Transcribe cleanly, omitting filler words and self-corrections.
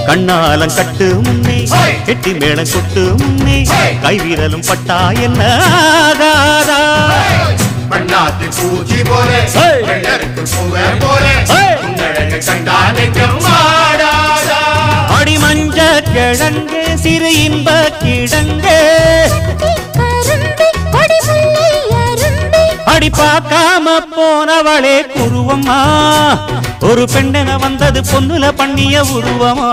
கண்ணாலம் கட்டு முன்னே கெட்டி மேளம் கொட்டு முன்னே கைவிரலும் பட்டா என்ன ஆகாதா பண்ணாத்து பூச்சி போல போல அடி மஞ்ச கிழங்கு சிறு இன்ப கிழங்கு அடி பார்க்காம போனவளே குருவம்மா ஒரு பெண்ணென வந்தது பொண்ணுல பண்ணிய உருவமா